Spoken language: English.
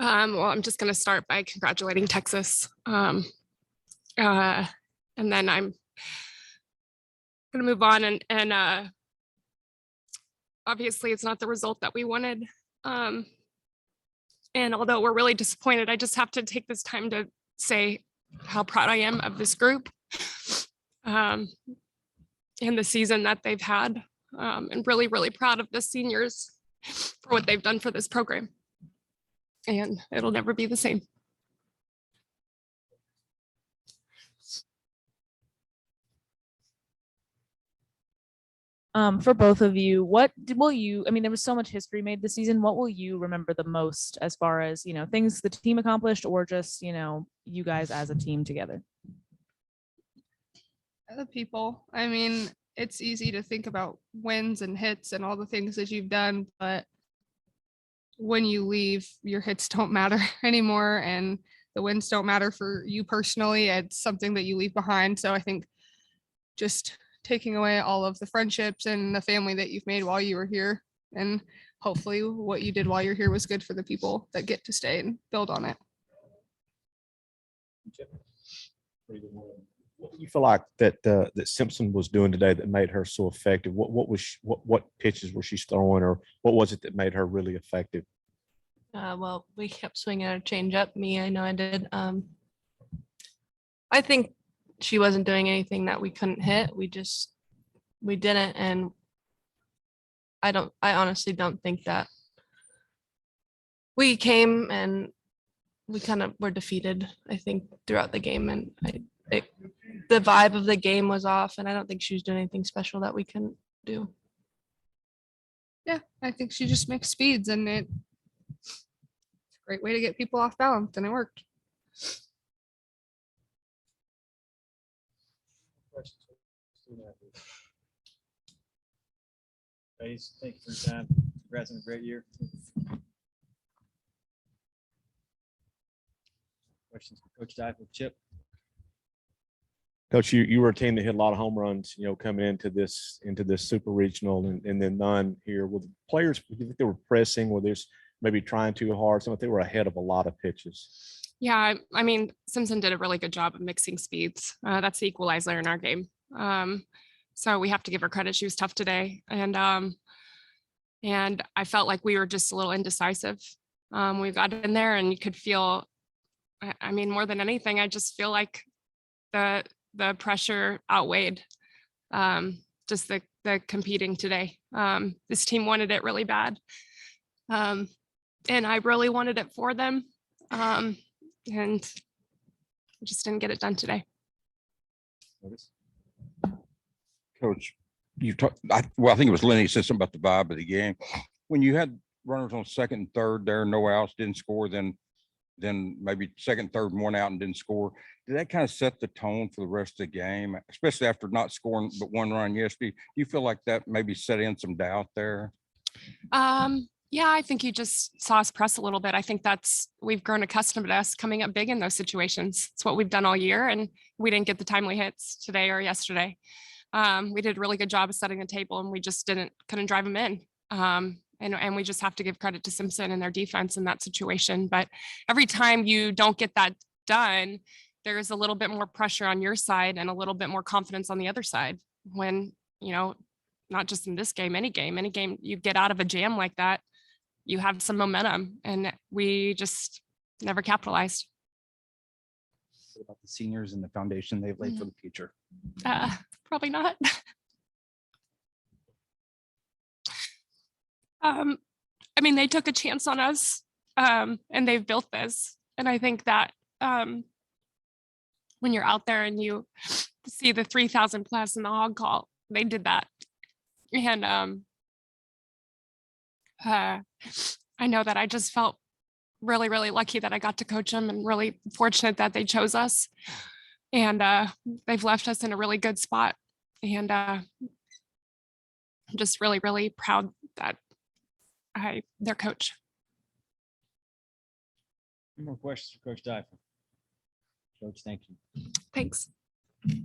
Well, I'm just going to start by congratulating Texas. And then I'm going to move on and obviously it's not the result that we wanted. And although we're really disappointed, I just have to take this time to say how proud I am of this group and the season that they've had, and really, really proud of the seniors for what they've done for this program. And it'll never be the same. For both of you, what will you, I mean, there was so much history made this season. What will you remember the most as far as, things the team accomplished or just, you guys as a team together? The people. I mean, it's easy to think about wins and hits and all the things that you've done, but when you leave, your hits don't matter anymore and the wins don't matter for you personally. It's something that you leave behind. So I think just taking away all of the friendships and the family that you've made while you were here, and hopefully what you did while you're here was good for the people that get to stay and build on it. What do you feel like that Simpson was doing today that made her so effective? What pitches was she throwing, or what was it that made her really effective? Well, we kept swinging a change up. I know I did. I think she wasn't doing anything that we couldn't hit. We didn't. And I honestly don't think that we came and we kind of were defeated, I think, throughout the game. And the vibe of the game was off, and I don't think she was doing anything special that we couldn't do. Yeah, I think she just makes speeds, and it's a great way to get people off balance, and it worked. Ladies, thank you for your time. Congrats on a great year. Questions for Coach Deifel? Chip? Coach, you were a team that hit a lot of home runs, coming into this super regional, and then none here. With players, do you think they were pressing? Were they maybe trying too hard? So they were ahead of a lot of pitches. Yeah, I mean, Simpson did a really good job of mixing speeds. That's the equalizer in our game. So we have to give her credit. She was tough today. And I felt like we were just a little indecisive. We got in there and you could feel, I mean, more than anything, I just feel like the pressure outweighed just the competing today. This team wanted it really bad. And I really wanted it for them. And just didn't get it done today. Coach, I think it was Lenny said something about the vibe of the game. When you had runners on second and third there, no outs, didn't score, then maybe second, third, and one out and didn't score. Did that kind of set the tone for the rest of the game, especially after not scoring but one run yesterday? Do you feel like that maybe set in some doubt there? Yeah, I think you just saw us press a little bit. I think we've grown accustomed to us coming up big in those situations. It's what we've done all year, and we didn't get the timely hits today or yesterday. We did a really good job of setting the table, and we just couldn't drive them in. And we just have to give credit to Simpson and their defense in that situation. But every time you don't get that done, there's a little bit more pressure on your side and a little bit more confidence on the other side. When, not just in this game, any game you get out of a jam like that, you have some momentum, and we just never capitalized. What about the seniors and the foundation they've laid for the future? Probably not. I mean, they took a chance on us, and they've built this. And I think that when you're out there and you see the 3,000 plus in the hog call, they did that. And I know that I just felt really, really lucky that I got to coach them, and really fortunate that they chose us. And they've left us in a really good spot. And I'm just really, really proud that their coach. Any more questions for Coach Deifel? Coach, thank you. Thanks.